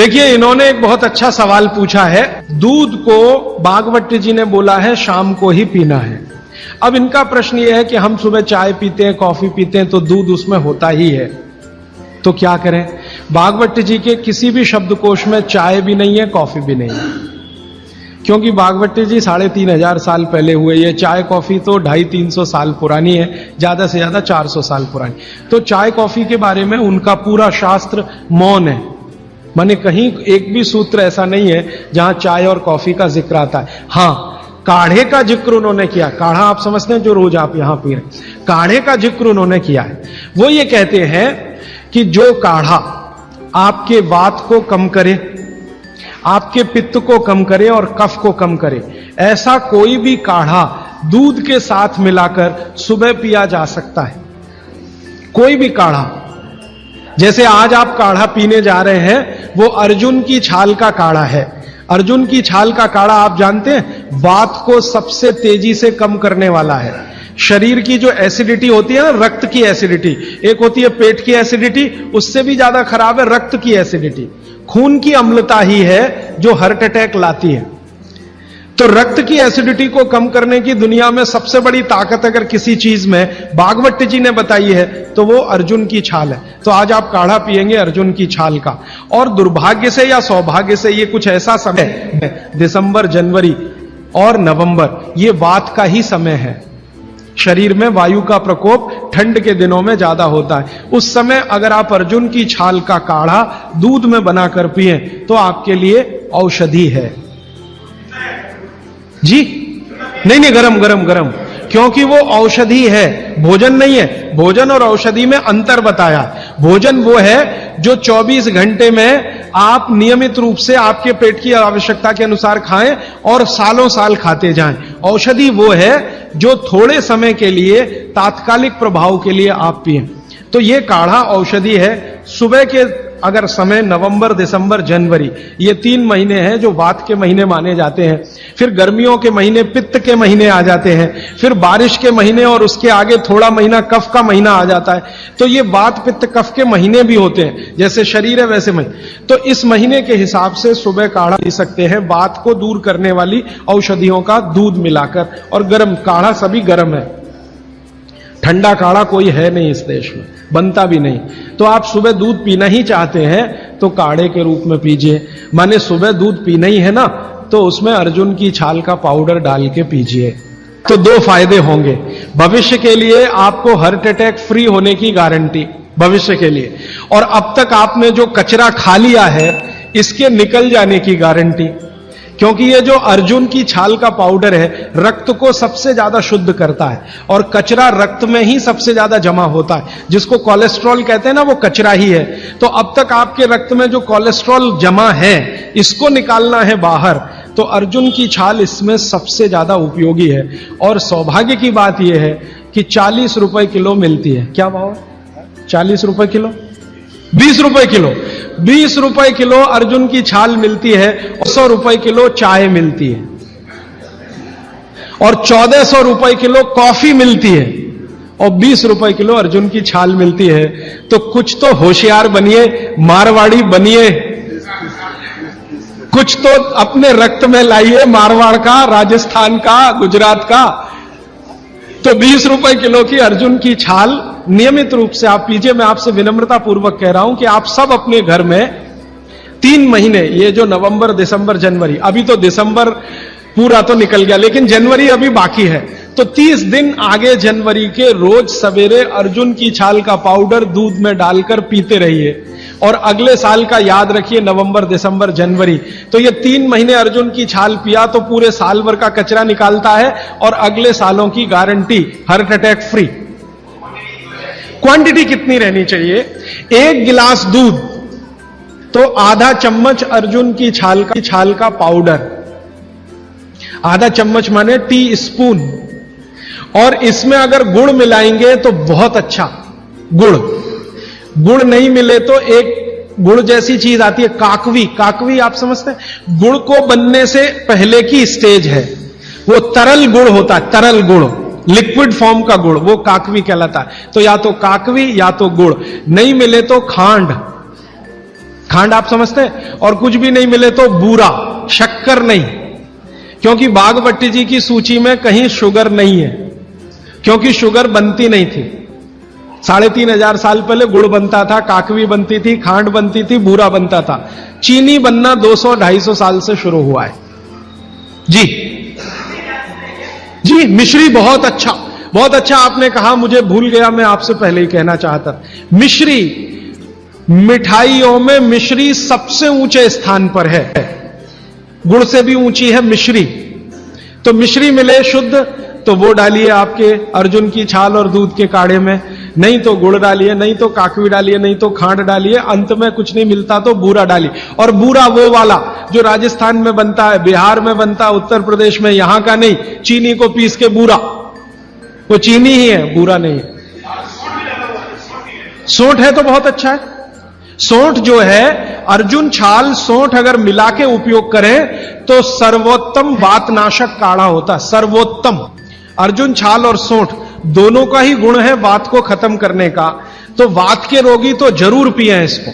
देखिए, इन्होंने एक बहुत अच्छा सवाल पूछा है। दूध को भागवत जी ने बोला है शाम को ही पीना है। अब इनका प्रश्न यह है कि हम सुबह चाय पीते हैं, कॉफी पीते हैं, तो दूध उसमें होता ही है, तो क्या करें? भागवत जी के किसी भी शब्दकोश में चाय भी नहीं है, कॉफी भी नहीं है, क्योंकि भागवत जी 3500 साल पहले हुए। ये चाय कॉफी तो 250-300 साल पुरानी है, ज्यादा से ज्यादा 400 साल पुरानी। तो चाय कॉफी के बारे में उनका पूरा शास्त्र मौन है, माने कहीं एक भी सूत्र ऐसा नहीं है जहां चाय और कॉफी का जिक्र आता है। हां, काढ़े का जिक्र उन्होंने किया। काढ़ा आप समझते हैं, जो रोज आप यहां पी रहे, काढ़े का जिक्र उन्होंने किया है। वो ये कहते हैं कि जो काढ़ा आपके वात को कम करे, आपके पित्त को कम करे और कफ को कम करे, ऐसा कोई भी काढ़ा दूध के साथ मिलाकर सुबह पिया जा सकता है। कोई भी काढ़ा, जैसे आज आप काढ़ा पीने जा रहे हैं, वो अर्जुन की छाल का काढ़ा है। अर्जुन की छाल का काढ़ा आप जानते हैं, वात को सबसे तेजी से कम करने वाला है। शरीर की जो एसिडिटी होती है ना, रक्त की एसिडिटी, एक होती है पेट की एसिडिटी, उससे भी ज्यादा खराब है रक्त की एसिडिटी। खून की अम्लता ही है जो हार्ट अटैक लाती है। तो रक्त की एसिडिटी को कम करने की दुनिया में सबसे बड़ी ताकत अगर किसी चीज में भागवत जी ने बताई है तो वो अर्जुन की छाल है। तो आज आप काढ़ा पिएंगे अर्जुन की छाल का। और दुर्भाग्य से या सौभाग्य से ये कुछ ऐसा समय है, दिसंबर, जनवरी और नवंबर, ये वात का ही समय है। शरीर में वायु का प्रकोप ठंड के दिनों में ज्यादा होता है। उस समय अगर आप अर्जुन की छाल का काढ़ा दूध में बनाकर पिए तो आपके लिए औषधि है जी। नहीं, गरम गरम गरम, क्योंकि वो औषधि है, भोजन नहीं है। भोजन और औषधि में अंतर बताया। भोजन वो है जो 24 घंटे में आप नियमित रूप से आपके पेट की आवश्यकता के अनुसार खाएं और सालों साल खाते जाएं। औषधि वो है जो थोड़े समय के लिए, तात्कालिक प्रभाव के लिए आप पिएं। तो ये काढ़ा औषधि है। सुबह के अगर समय नवंबर, दिसंबर, जनवरी, ये 3 महीने हैं जो वात के महीने माने जाते हैं। फिर गर्मियों के महीने पित्त के महीने आ जाते हैं। फिर बारिश के महीने और उसके आगे थोड़ा महीना कफ का महीना आ जाता है। तो ये वात, पित्त, कफ के महीने भी होते हैं, जैसे शरीर है वैसे महीने। तो इस महीने के हिसाब से सुबह काढ़ा पी सकते हैं, वात को दूर करने वाली औषधियों का दूध मिलाकर। और गर्म काढ़ा सभी गर्म है, ठंडा काढ़ा कोई है नहीं इस देश में, बनता भी नहीं। तो आप सुबह दूध पीना ही चाहते हैं तो काढ़े के रूप में पीजिए। माने सुबह दूध पीना ही है ना, तो उसमें अर्जुन की छाल का पाउडर डाल के पीजिए। तो 2 फायदे होंगे। भविष्य के लिए आपको हार्ट अटैक फ्री होने की गारंटी, भविष्य के लिए। और अब तक आपने जो कचरा खा लिया है इसके निकल जाने की गारंटी, क्योंकि ये जो अर्जुन की छाल का पाउडर है रक्त को सबसे ज्यादा शुद्ध करता है। और कचरा रक्त में ही सबसे ज्यादा जमा होता है, जिसको कोलेस्ट्रॉल कहते हैं ना, वो कचरा ही है। तो अब तक आपके रक्त में जो कोलेस्ट्रॉल जमा है इसको निकालना है बाहर, तो अर्जुन की छाल इसमें सबसे ज्यादा उपयोगी है। और सौभाग्य की बात यह है कि 40 रुपए किलो मिलती है। क्या भाव है? 40 रुपए किलो, 20 रुपए किलो, 20 रुपए किलो अर्जुन की छाल मिलती है। 100 रुपए किलो चाय मिलती है और 1400 रुपए किलो कॉफी मिलती है और 20 रुपए किलो अर्जुन की छाल मिलती है। तो कुछ तो होशियार बनिए, मारवाड़ी बनिए, कुछ तो अपने रक्त में लाइए, मारवाड़ का, राजस्थान का, गुजरात का। तो 20 रुपए किलो की अर्जुन की छाल नियमित रूप से आप पीजिए। मैं आपसे विनम्रता पूर्वक कह रहा हूं कि आप सब अपने घर में 3 महीने, ये जो नवंबर, दिसंबर, जनवरी, अभी तो दिसंबर पूरा तो निकल गया लेकिन जनवरी अभी बाकी है, तो 30 दिन आगे जनवरी के रोज सवेरे अर्जुन की छाल का पाउडर दूध में डालकर पीते रहिए। और अगले साल का याद रखिए, नवंबर, दिसंबर, जनवरी, तो ये 3 महीने अर्जुन की छाल पिया तो पूरे साल भर का कचरा निकालता है और अगले सालों की guarantee, heart attack free. Quantity कितनी रहनी चाहिए? 1 गिलास दूध तो आधा चम्मच अर्जुन की छाल का पाउडर, आधा चम्मच माने टी स्पून। और इसमें अगर गुड़ मिलाएंगे तो बहुत अच्छा। गुड़ नहीं मिले तो एक गुड़ जैसी चीज आती है, काकवी। काकवी आप समझते हैं? गुड़ को बनने से पहले की स्टेज है, वो तरल गुड़ होता है, तरल गुड़, लिक्विड फॉर्म का गुड़, वो काकवी कहलाता है। तो या तो काकवी या तो गुड़, नहीं मिले तो खांड। खांड आप समझते हैं, और कुछ भी नहीं मिले तो बूरा, शक्कर नहीं, क्योंकि बागभट्टी जी की सूची में कहीं शुगर नहीं है, क्योंकि शुगर बनती नहीं थी। 3500 साल पहले गुड़ बनता था, काकवी बनती थी, खांड बनती थी, बूरा बनता था। चीनी बनना 200-250 साल से शुरू हुआ है। जी जी, मिश्री बहुत अच्छा, बहुत अच्छा आपने कहा, मुझे भूल गया, मैं आपसे पहले ही कहना चाहता था। मिश्री, मिठाइयों में मिश्री सबसे ऊंचे स्थान पर है, गुड़ से भी ऊंची है मिश्री। तो मिश्री मिले शुद्ध तो वो डालिए आपके अर्जुन की छाल और दूध के काढ़े में, नहीं तो गुड़ डालिए, नहीं तो काकवी डालिए, नहीं तो खांड डालिए, अंत में कुछ नहीं मिलता तो बूरा डालिए। और बूरा वो वाला जो राजस्थान में बनता है, बिहार में बनता है, उत्तर प्रदेश में, यहां का नहीं, चीनी को पीस के बूरा, वो चीनी ही है, बूरा नहीं है। सोंठ है तो बहुत अच्छा है। सोंठ जो है, अर्जुन छाल सोंठ अगर मिला के उपयोग करें तो सर्वोत्तम वातनाशक काढ़ा होता है, सर्वोत्तम। अर्जुन छाल और सोंठ दोनों का ही गुण है वात को खत्म करने का, तो वात के रोगी तो जरूर पिए इसको।